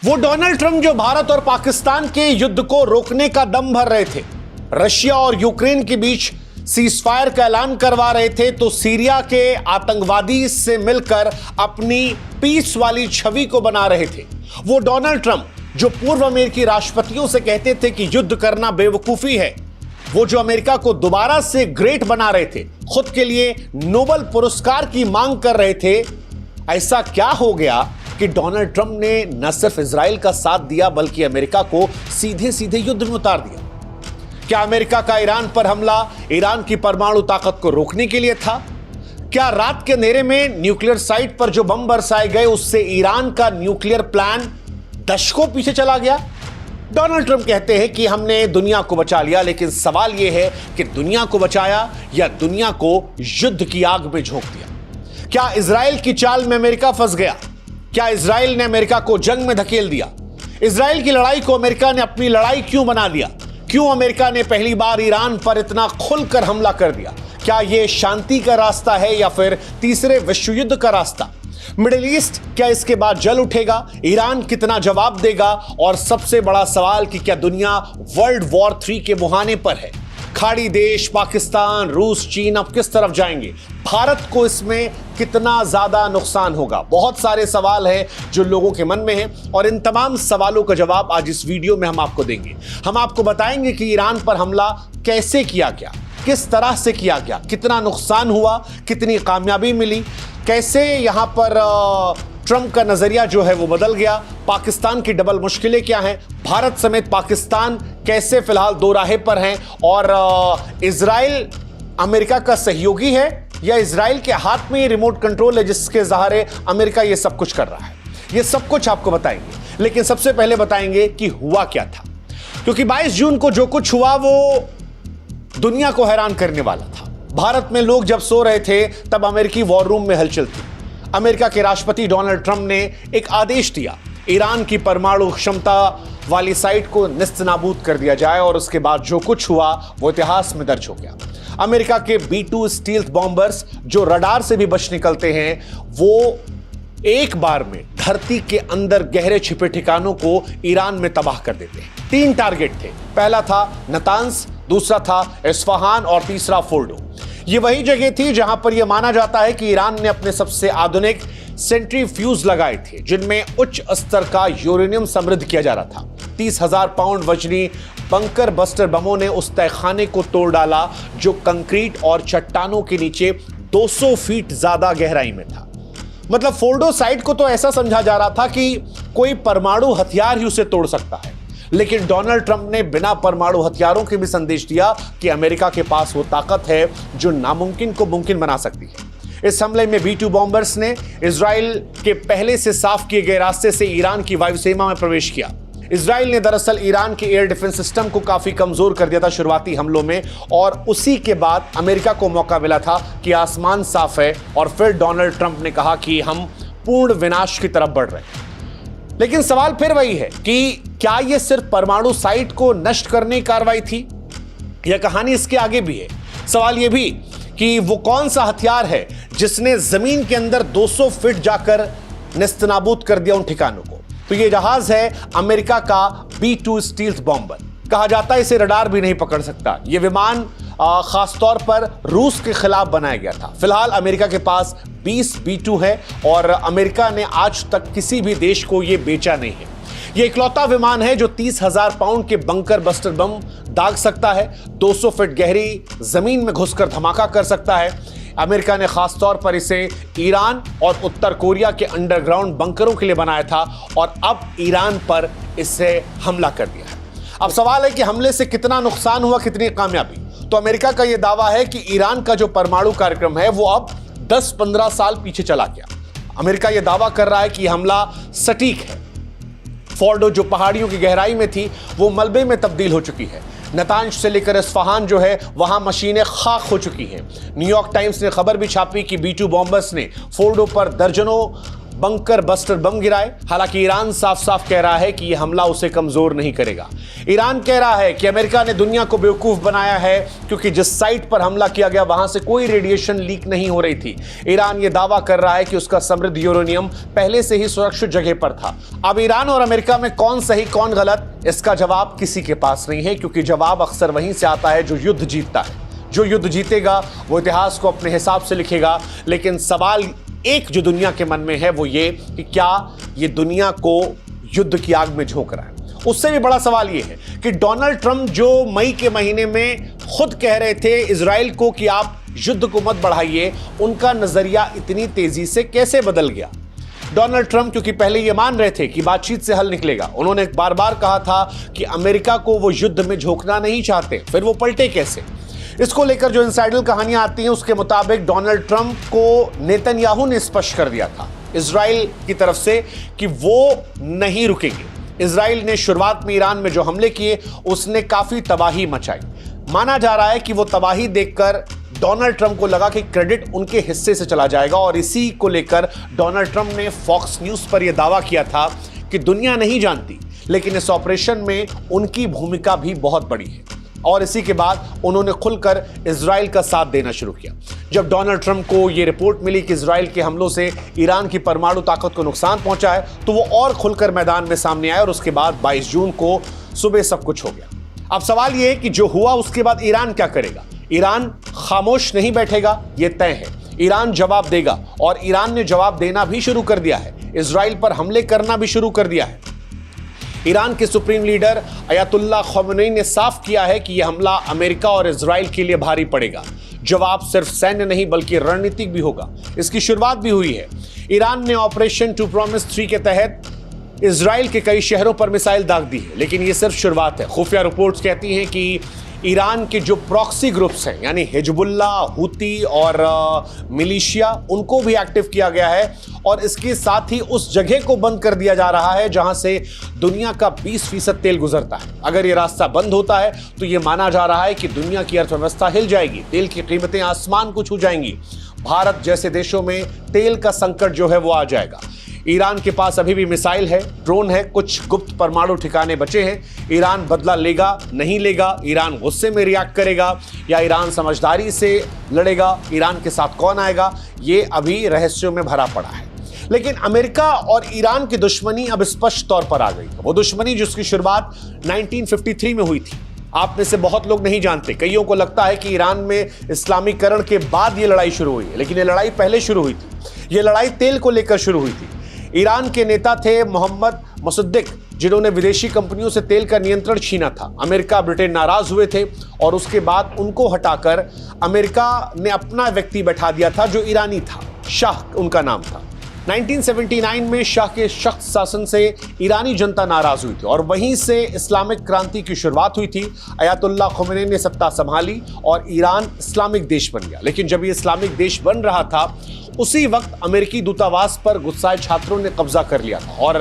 वो Donald Trump जो भारत और पाकिस्तान के युद्ध को रोकने का दम भर रहे थे, रशिया और यूक्रेन के बीच सीजफायर का ऐलान करवा रहे थे, तो सीरिया के आतंकवादी से मिलकर अपनी पीस वाली छवि को बना रहे थे। वो डोनाल्ड ट्रंप जो पूर्व अमेरिकी राष्ट्रपतियों से कहते थे कि युद्ध करना बेवकूफी है, वो जो अमेरिका को दोबारा से ग्रेट बना रहे थे, खुद के लिए नोबेल पुरस्कार की मांग कर रहे थे, ऐसा क्या हो गया कि डोनाल्ड ट्रंप ने न सिर्फ इजराइल का साथ दिया बल्कि अमेरिका को सीधे सीधे युद्ध में उतार दिया? क्या अमेरिका का ईरान पर हमला ईरान की परमाणु ताकत को रोकने के लिए था? क्या रात के अंधेरे में न्यूक्लियर साइट पर जो बम बरसाए गए उससे ईरान का न्यूक्लियर प्लान दशकों पीछे चला गया? डोनाल्ड ट्रंप कहते हैं कि हमने दुनिया को बचा लिया, लेकिन सवाल यह है कि दुनिया को बचाया या दुनिया को युद्ध की आग में झोंक दिया? क्या इजराइल की चाल में अमेरिका फंस गया? क्या इजराइल ने अमेरिका को जंग में धकेल दिया? इजराइल की लड़ाई को अमेरिका ने अपनी लड़ाई क्यों बना लिया? क्यों अमेरिका ने पहली बार ईरान पर इतना खुलकर हमला कर दिया? क्या यह शांति का रास्ता है या फिर तीसरे विश्व युद्ध का रास्ता? मिडिल ईस्ट क्या इसके बाद जल उठेगा? ईरान कितना जवाब देगा? और सबसे बड़ा सवाल कि क्या दुनिया वर्ल्ड वॉर 3 के मुहाने पर है? खाड़ी देश पाकिस्तान, रूस, चीन अब किस तरफ जाएंगे? भारत को इसमें कितना ज्यादा नुकसान होगा? बहुत सारे सवाल हैं जो लोगों के मन में हैं और इन तमाम सवालों का जवाब आज इस वीडियो में हम आपको देंगे। हम आपको बताएंगे कि ईरान पर हमला कैसे किया गया, किस तरह से किया गया, कितना नुकसान हुआ, कितनी कामयाबी मिली, कैसे यहां पर ट्रंप का नजरिया जो है वो बदल गया, पाकिस्तान की डबल मुश्किलें क्या हैं, भारत समेत पाकिस्तान कैसे फिलहाल दो राहे पर हैं, और इजराइल अमेरिका का सहयोगी है या इजराइल के हाथ में ये रिमोट कंट्रोल है जिसके सहारे अमेरिका ये सब कुछ कर रहा है। ये सब कुछ आपको बताएंगे, लेकिन सबसे पहले बताएंगे कि हुआ क्या था, क्योंकि 22 जून को जो कुछ हुआ वो दुनिया को हैरान करने वाला था। भारत में लोग जब सो रहे थे तब अमेरिकी वॉर रूम में हलचल थी। अमेरिका के राष्ट्रपति डोनाल्ड ट्रंप ने एक आदेश दिया, ईरान की परमाणु क्षमता वाली साइट को निस्तनाबूद कर दिया जाए, और उसके बाद जो कुछ हुआ वो इतिहास में दर्ज हो गया। अमेरिका के B-2 स्टील्थ बॉम्बर्स जो रडार से भी बच निकलते हैं, वो एक बार में धरती के अंदर गहरे छिपे ठिकानों को ईरान में तबाह कर देते हैं। 3 टारगेट थे, पहला था नतांस, दूसरा था इस्फहान और तीसरा फोर्डो। ये वही जगह थी जहां पर यह माना जाता है कि ईरान ने अपने सबसे आधुनिक सेंट्रीफ्यूज लगाए थे, जिनमें उच्च स्तर का यूरेनियम समृद्ध किया जा रहा था। 30,000 पाउंड वजनी बंकर बस्टर बमों ने उस तहखाने को तोड़ डाला जो कंक्रीट और चट्टानों के नीचे 200 फीट ज्यादा गहराई में था। मतलब फोर्डो साइट को तो ऐसा समझा जा रहा था कि कोई परमाणु हथियार ही उसे तोड़ सकता है, लेकिन डोनाल्ड ट्रंप ने बिना परमाणु हथियारों के भी संदेश दिया कि अमेरिका के पास वो ताकत है जो नामुमकिन को मुमकिन बना सकती है। इस हमले में B-2 बॉम्बर्स ने इजराइल के पहले से साफ किए गए रास्ते से ईरान की वायुसेना में प्रवेश किया। इजराइल ने दरअसल ईरान के एयर डिफेंस सिस्टम को काफी कमजोर कर दिया था शुरुआती हमलों में, और उसी के बाद अमेरिका को मौका मिला था कि आसमान साफ है, और फिर डोनाल्ड ट्रंप ने कहा कि हम पूर्ण विनाश की तरफ बढ़ रहे हैं। लेकिन सवाल फिर वही है कि क्या यह सिर्फ परमाणु साइट को नष्ट करने की कार्रवाई थी या कहानी इसके आगे भी है? सवाल यह भी कि वो कौन सा हथियार है जिसने जमीन के अंदर 200 फीट जाकर निस्तनाबूद कर दिया उन ठिकानों को? तो ये जहाज है अमेरिका का B-2 स्टील्थ बॉम्बर। कहा जाता है इसे रडार भी नहीं पकड़ सकता। यह विमान खासतौर पर रूस के खिलाफ बनाया गया था। फिलहाल अमेरिका के पास 20 B-2 है और अमेरिका ने आज तक किसी भी देश को यह बेचा नहीं है। यह इकलौता विमान है जो 30,000 पाउंड के बंकर बस्टर बम दाग सकता है, 200 फीट गहरी जमीन में घुसकर धमाका कर सकता है। अमेरिका ने खासतौर पर इसे ईरान और उत्तर कोरिया के अंडरग्राउंड बंकरों के लिए बनाया था, और अब ईरान पर इससे हमला कर दिया है। अब सवाल है कि हमले से कितना नुकसान हुआ, कितनी कामयाबी? तो अमेरिका का यह दावा है कि ईरान का जो परमाणु कार्यक्रम है वो अब 10-15 साल पीछे चला गया। अमेरिका यह दावा कर रहा है कि हमला सटीक है। फोर्डो जो पहाड़ियों की गहराई में थी वो मलबे में तब्दील हो चुकी है। नतांज से लेकर इस्फहान जो है वहां मशीनें खाक हो चुकी हैं। न्यूयॉर्क टाइम्स ने खबर भी छापी कि B-2 बॉम्बर्स ने फोर्डो पर दर्जनों बंकर बस्टर बम गिराए। हालांकि ईरान साफ साफ कह रहा है कि यह हमला उसे कमजोर नहीं करेगा। ईरान कह रहा है कि अमेरिका ने दुनिया को बेवकूफ बनाया है क्योंकि जिस साइट पर हमला किया गया वहां से कोई रेडिएशन लीक नहीं हो रही थी। ईरान यह दावा कर रहा है कि उसका समृद्ध यूरेनियम पहले से ही सुरक्षित जगह पर था। अब ईरान और अमेरिका में कौन सही कौन गलत, इसका जवाब किसी के पास नहीं है, क्योंकि जवाब अक्सर वहीं से आता है जो युद्ध जीतता है। जो युद्ध जीतेगा वो इतिहास को अपने हिसाब से लिखेगा। लेकिन सवाल एक जो दुनिया के मन में है वो ये कि क्या ये दुनिया को युद्ध की आग में झोंक रहा है। उससे भी बड़ा सवाल ये है कि डोनाल्ड ट्रंप जो मई के महीने में खुद कह रहे थे इजराइल को कि आप युद्ध को मत बढ़ाइए, उनका नजरिया इतनी तेजी से कैसे बदल गया। डोनाल्ड ट्रंप क्योंकि पहले ये मान रहे थे कि बातचीत से हल निकलेगा, उन्होंने बार बार कहा था कि अमेरिका को वो युद्ध में झोंकना नहीं चाहते, फिर वो पलटे कैसे। इसको लेकर जो इनसाइडर कहानियां आती हैं उसके मुताबिक डोनाल्ड ट्रंप को नेतन्याहू ने स्पष्ट कर दिया था इजराइल की तरफ से कि वो नहीं रुकेंगे। इजराइल ने शुरुआत में ईरान में जो हमले किए उसने काफी तबाही मचाई। माना जा रहा है कि वो तबाही देखकर डोनाल्ड ट्रंप को लगा कि क्रेडिट उनके हिस्से से चला जाएगा, और इसी को लेकर डोनाल्ड ट्रंप ने फॉक्स न्यूज पर यह दावा किया था कि दुनिया नहीं जानती लेकिन इस ऑपरेशन में उनकी भूमिका भी बहुत बड़ी है। और इसी के बाद उन्होंने खुलकर इजराइल का साथ देना शुरू किया। जब डोनाल्ड ट्रंप को यह रिपोर्ट मिली कि इजराइल के हमलों से ईरान की परमाणु ताकत को नुकसान पहुंचा है तो वो और खुलकर मैदान में सामने आए, और उसके बाद 22 जून को सुबह सब कुछ हो गया। अब सवाल यह है कि जो हुआ उसके बाद ईरान क्या करेगा। ईरान खामोश नहीं बैठेगा, यह तय है। ईरान जवाब देगा, और ईरान ने जवाब देना भी शुरू कर दिया है। इजराइल पर हमले करना भी शुरू कर दिया है। ईरान के सुप्रीम लीडर अयातुल्लाह खमेनी ने साफ किया है कि यह हमला अमेरिका और इजराइल के लिए भारी पड़ेगा। जवाब सिर्फ सैन्य नहीं बल्कि रणनीतिक भी होगा। इसकी शुरुआत भी हुई है। ईरान ने ऑपरेशन टू प्रॉमिस 3 के तहत इजराइल के कई शहरों पर मिसाइल दाग दी है, लेकिन यह सिर्फ शुरुआत है। खुफिया रिपोर्ट्स कहती हैं कि ईरान के जो प्रॉक्सी ग्रुप्स हैं यानी हिजबुल्ला, हुती और मिलिशिया, उनको भी एक्टिव किया गया है, और इसके साथ ही उस जगह को बंद कर दिया जा रहा है जहां से दुनिया का 20% तेल गुजरता है। अगर यह रास्ता बंद होता है तो यह माना जा रहा है कि दुनिया की अर्थव्यवस्था हिल जाएगी, तेल की कीमतें आसमान को छू जाएंगी, भारत जैसे देशों में तेल का संकट जो है वो आ जाएगा। ईरान के पास अभी भी मिसाइल है, ड्रोन है, कुछ गुप्त परमाणु ठिकाने बचे हैं। ईरान बदला लेगा नहीं लेगा, ईरान गुस्से में रिएक्ट करेगा या ईरान समझदारी से लड़ेगा, ईरान के साथ कौन आएगा, ये अभी रहस्यों में भरा पड़ा है। लेकिन अमेरिका और ईरान की दुश्मनी अब स्पष्ट तौर पर आ गई। वो दुश्मनी जिसकी शुरुआत 1953 में हुई थी, आप में से बहुत लोग नहीं जानते। कईयों को लगता है कि ईरान में इस्लामीकरण के बाद ये लड़ाई शुरू हुई है, लेकिन ये लड़ाई पहले शुरू हुई थी। ये लड़ाई तेल को लेकर शुरू हुई थी। ईरान के नेता थे मोहम्मद मुसद्दिक, जिन्होंने विदेशी कंपनियों से तेल का नियंत्रण छीना था। अमेरिका ब्रिटेन नाराज हुए थे और उसके बाद उनको हटाकर अमेरिका ने अपना व्यक्ति बैठा दिया था जो ईरानी था, शाह उनका नाम था। 1979 में शाह के सख्त शासन से ईरानी जनता नाराज हुई थी और वहीं से इस्लामिक क्रांति की शुरुआत हुई थी। अयातुल्लाह खमेनी ने सत्ता संभाली और ईरान इस्लामिक देश बन गया। लेकिन जब ये इस्लामिक देश बन रहा था उसी वक्त अमेरिकी दूतावास पर गुस्साए छात्रों ने कब्जा कर लिया था और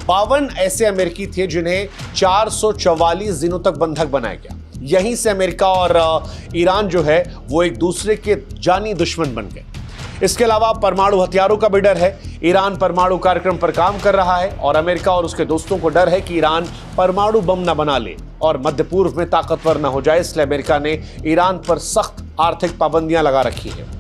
52 ऐसे अमेरिकी थे जिन्हें 444 दिनों तक बंधक बनाया गया। यहीं से अमेरिका और ईरान जो है वो एक दूसरे के जानी दुश्मन बन गए। इसके अलावा परमाणु हथियारों का भी डर है। ईरान परमाणु कार्यक्रम पर काम कर रहा है और अमेरिका और उसके दोस्तों को डर है कि ईरान परमाणु बम न बना ले और मध्य पूर्व में ताकतवर न हो जाए। इसलिए अमेरिका ने ईरान पर सख्त आर्थिक पाबंदियां लगा रखी है।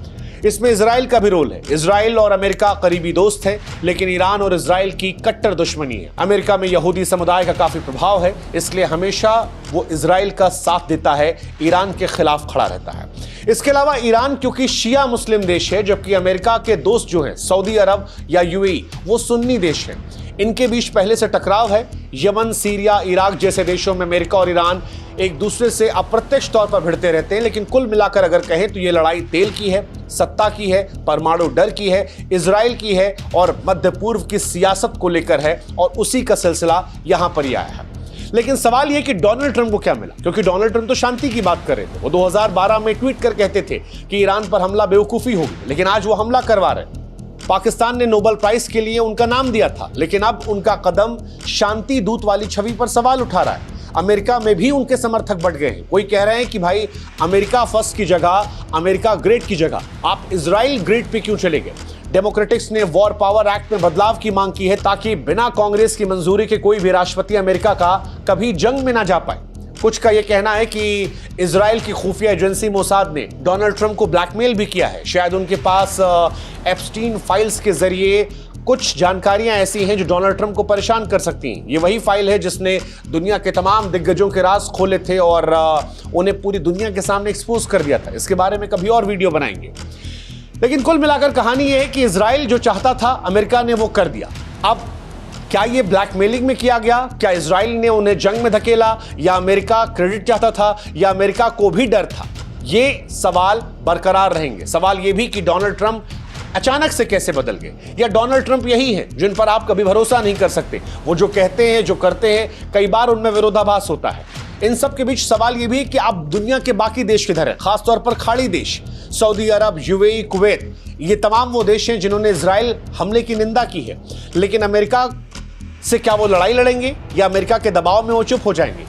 इसमें इजराइल का भी रोल है। इजराइल और अमेरिका करीबी दोस्त हैं, लेकिन ईरान और इजराइल की कट्टर दुश्मनी है। अमेरिका में यहूदी समुदाय का काफी प्रभाव है, इसलिए हमेशा वो इजराइल का साथ देता है, ईरान के खिलाफ खड़ा रहता है। इसके अलावा ईरान क्योंकि शिया मुस्लिम देश है, जबकि अमेरिका के दोस्त जो हैं सऊदी अरब या यूएई वो सुन्नी देश हैं। इनके बीच पहले से टकराव है। यमन, सीरिया, इराक जैसे देशों में अमेरिका और ईरान एक दूसरे से अप्रत्यक्ष तौर पर भिड़ते रहते हैं। लेकिन कुल मिलाकर अगर कहें तो ये लड़ाई तेल की है, सत्ता की है, परमाणु डर की है, इजराइल की है और मध्य पूर्व की सियासत को लेकर है, और उसी का सिलसिला यहां पर ही आया है। लेकिन सवाल यह कि डोनाल्ड ट्रंप को क्या मिला, क्योंकि डोनाल्ड ट्रंप तो शांति की बात कर रहे थे। वो 2012 में ट्वीट कर कहते थे कि ईरान पर हमला बेवकूफ़ी होगी, लेकिन आज वो हमला करवा रहे। पाकिस्तान ने नोबेल प्राइज के लिए उनका नाम दिया था, लेकिन अब उनका कदम शांति दूत वाली छवि पर सवाल उठा रहा है। अमेरिका में भी उनके समर्थक बढ़ गए हैं। कोई कह रहे हैं कि भाई अमेरिका फर्स्ट की जगह, अमेरिका ग्रेट की जगह आप इजराइल ग्रेट पे क्यों चले गए। डेमोक्रेटिक्स ने वॉर पावर एक्ट में बदलाव की मांग की है ताकि बिना कांग्रेस की मंजूरी के कोई भी राष्ट्रपति अमेरिका का कभी जंग में ना जा पाए। कुछ का यह कहना है कि इजराइल की खुफिया एजेंसी मोसाद ने डोनाल्ड ट्रंप को ब्लैकमेल भी किया है। शायद उनके पास एप्स्टीन फाइल्स के जरिए कुछ जानकारियां ऐसी हैं जो डोनाल्ड ट्रंप को परेशान कर सकती हैं। ये वही फाइल है जिसने दुनिया के तमाम दिग्गजों के राज खोले थे और उन्हें पूरी दुनिया के सामने एक्सपोज कर दिया था। इसके बारे में कभी और वीडियो बनाएंगे। लेकिन कुल मिलाकर कहानी यह है कि इजराइल जो चाहता था अमेरिका ने वो कर दिया। अब क्या ये ब्लैकमेलिंग में किया गया? क्या इजराइल ने उन्हें जंग में धकेला, या अमेरिका क्रेडिट चाहता था, या अमेरिका को भी डर था? ये सवाल बरकरार रहेंगे। सवाल ये भी कि डोनाल्ड ट्रंप अचानक से कैसे बदल गए, या डोनाल्ड ट्रंप यही है जिन पर आप कभी भरोसा नहीं कर सकते। वो जो कहते हैं, जो करते हैं, कई बार उनमें विरोधाभास होता है। इन सब के बीच सवाल यह भी कि अब दुनिया के बाकी देश किधर है, खासतौर पर खाड़ी देश, सऊदी अरब, यूएई, कुवैत, ये तमाम वो देश हैं जिन्होंने इजराइल हमले की निंदा की है। लेकिन अमेरिका से क्या वो लड़ाई लड़ेंगे, या अमेरिका के दबाव में वो चुप हो जाएंगे?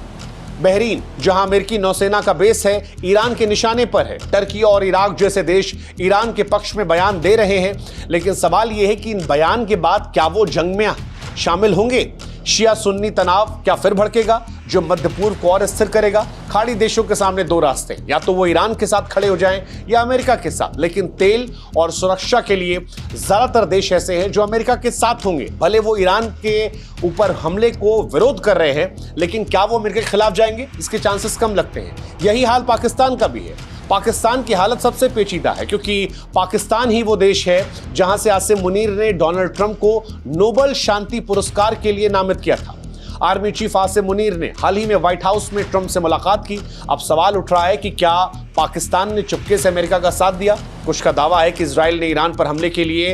बहरीन, जहां अमेरिकी नौसेना का बेस है, ईरान के निशाने पर है। टर्की और इराक जैसे देश ईरान के पक्ष में बयान दे रहे हैं। लेकिन सवाल यह है कि इन बयान के बाद क्या वो जंग में शामिल होंगे? शिया सुन्नी तनाव क्या फिर भड़केगा जो मध्य पूर्व को और स्थिर करेगा? खाड़ी देशों के सामने दो रास्ते, या तो वो ईरान के साथ खड़े हो जाएं या अमेरिका के साथ। लेकिन तेल और सुरक्षा के लिए ज्यादातर देश ऐसे हैं जो अमेरिका के साथ होंगे। भले वो ईरान के ऊपर हमले को विरोध कर रहे हैं, लेकिन क्या वो अमेरिका के खिलाफ जाएंगे? इसके चांसेस कम लगते हैं। यही हाल पाकिस्तान का भी है। पाकिस्तान की हालत सबसे पेचीदा है क्योंकि पाकिस्तान ही वो देश है जहां से आसिम मुनीर ने डोनाल्ड ट्रंप को नोबेल शांति पुरस्कार के लिए नामित किया था। आर्मी चीफ आसिम मुनीर ने हाल ही में व्हाइट हाउस में ट्रंप से मुलाकात की। अब सवाल उठ रहा है कि क्या पाकिस्तान ने चुपके से अमेरिका का साथ दिया? कुछ का दावा है कि इजराइल ने ईरान पर हमले के लिए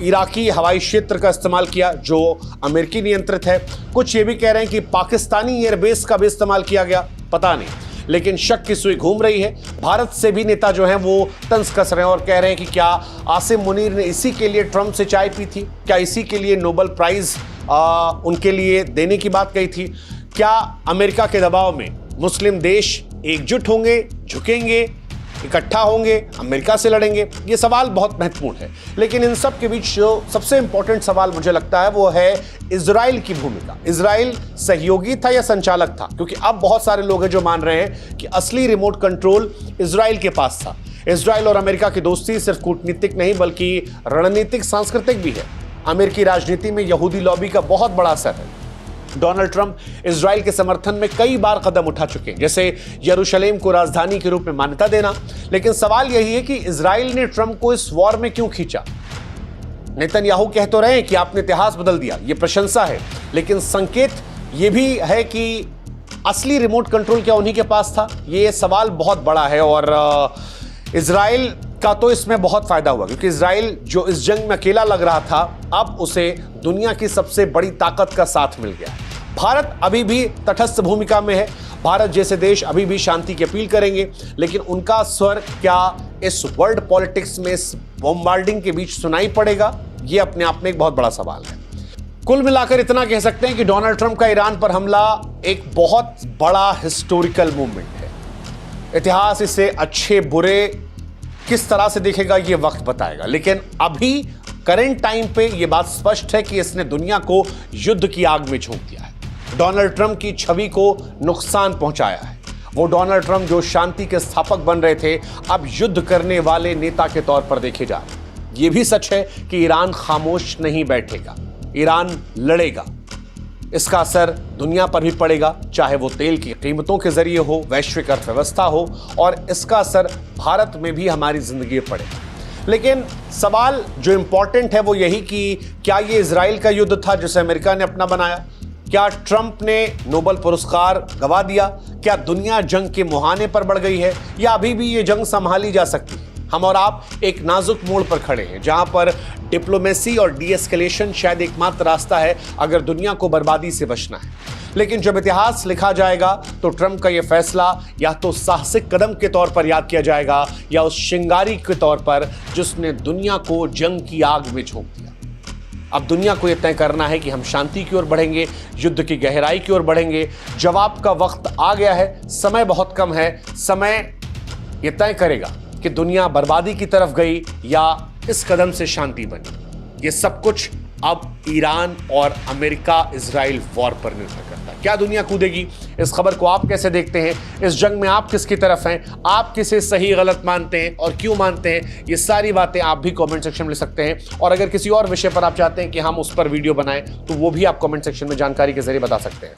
इराकी हवाई क्षेत्र का इस्तेमाल किया जो अमेरिकी नियंत्रित है। कुछ ये भी कह रहे हैं कि पाकिस्तानी एयरबेस का भी इस्तेमाल किया गया, पता नहीं। लेकिन शक की सुई घूम रही है। भारत से भी नेता जो हैं वो तंज कस रहे हैं और कह रहे हैं कि क्या आसिम मुनीर ने इसी के लिए ट्रंप से चाय पी थी? क्या इसी के लिए नोबेल प्राइज उनके लिए देने की बात कही थी? क्या अमेरिका के दबाव में मुस्लिम देश एकजुट होंगे, झुकेंगे, इकट्ठा होंगे, अमेरिका से लड़ेंगे? ये सवाल बहुत महत्वपूर्ण है। लेकिन इन सब के बीच जो सबसे इंपॉर्टेंट सवाल मुझे लगता है वो है इजराइल की भूमिका। इजराइल सहयोगी था या संचालक था? क्योंकि अब बहुत सारे लोग हैं जो मान रहे हैं कि असली रिमोट कंट्रोल इजराइल के पास था। इजराइल और अमेरिका की दोस्ती सिर्फ कूटनीतिक नहीं बल्कि रणनीतिक, सांस्कृतिक भी है। अमेरिकी राजनीति में यहूदी लॉबी का बहुत बड़ा असर है। डोनाल्ड ट्रंप इजराइल के समर्थन में कई बार कदम उठा चुके हैं, जैसे यरूशलेम को राजधानी के रूप में मान्यता देना। लेकिन सवाल यही है कि इजराइल ने ट्रंप को इस वॉर में क्यों खींचा? नेतन्याहू कह तो रहे हैं कि आपने इतिहास बदल दिया, ये प्रशंसा है, लेकिन संकेत ये भी है कि असली रिमोट कंट्रोल क्या उन्हीं के पास था? ये सवाल बहुत बड़ा है और इजराइल का तो इसमें बहुत फायदा हुआ क्योंकि इजराइल जो इस जंग में अकेला लग रहा था, अब उसे दुनिया की सबसे बड़ी ताकत का साथ मिल गया। भारत अभी भी तटस्थ भूमिका में है। भारत जैसे देश अभी भी शांति की अपील करेंगे, लेकिन उनका स्वर क्या इस वर्ल्ड पॉलिटिक्स में, इस बॉम्बार्डिंग के बीच सुनाई पड़ेगा? यह अपने आप में एक बहुत बड़ा सवाल है। कुल मिलाकर इतना कह सकते हैं कि डोनाल्ड ट्रंप का ईरान पर हमला एक बहुत बड़ा हिस्टोरिकल मूवमेंट है। इतिहास इसे अच्छे बुरे किस तरह से देखेगा ये वक्त बताएगा, लेकिन अभी करंट टाइम पे ये बात स्पष्ट है कि इसने दुनिया को युद्ध की आग में झोंक दिया है। डोनाल्ड ट्रंप की छवि को नुकसान पहुंचाया है। वो डोनाल्ड ट्रंप जो शांति के स्थापक बन रहे थे, अब युद्ध करने वाले नेता के तौर पर देखे जा रहे हैं। ये भी सच है कि ईरान खामोश नहीं बैठेगा, ईरान लड़ेगा। इसका असर दुनिया पर भी पड़ेगा, चाहे वो तेल की कीमतों के जरिए हो, वैश्विक अर्थव्यवस्था हो, और इसका असर भारत में भी हमारी जिंदगी पर पड़ेगा। लेकिन सवाल जो इंपॉर्टेंट है वो यही कि क्या ये इजराइल का युद्ध था जिसे अमेरिका ने अपना बनाया? क्या ट्रंप ने नोबेल पुरस्कार गवा दिया? क्या दुनिया जंग के मुहाने पर बढ़ गई है, या अभी भी ये जंग संभाली जा सकती है? हम और आप एक नाजुक मोड़ पर खड़े हैं जहां पर डिप्लोमेसी और डीएस्केलेशन शायद एकमात्र रास्ता है अगर दुनिया को बर्बादी से बचना है। लेकिन जब इतिहास लिखा जाएगा तो ट्रंप का यह फैसला या तो साहसिक कदम के तौर पर याद किया जाएगा, या उस चिंगारी के तौर पर जिसने दुनिया को जंग की आग में झोंक दिया। अब दुनिया को यह तय करना है कि हम शांति की ओर बढ़ेंगे, युद्ध की गहराई की ओर बढ़ेंगे। जवाब का वक्त आ गया है, समय बहुत कम है। समय यह तय करेगा कि दुनिया बर्बादी की तरफ गई या इस कदम से शांति बनी। ये सब कुछ अब ईरान और अमेरिका इजराइल वॉर पर निर्भर करता है। क्या दुनिया कूदेगी? इस खबर को आप कैसे देखते हैं? इस जंग में आप किसकी तरफ हैं? आप किसे सही गलत मानते हैं और क्यों मानते हैं? ये सारी बातें आप भी कमेंट सेक्शन में लिख सकते हैं। और अगर किसी और विषय पर आप चाहते हैं कि हम उस पर वीडियो बनाएं तो वो भी आप कमेंट सेक्शन में जानकारी के जरिए बता सकते हैं।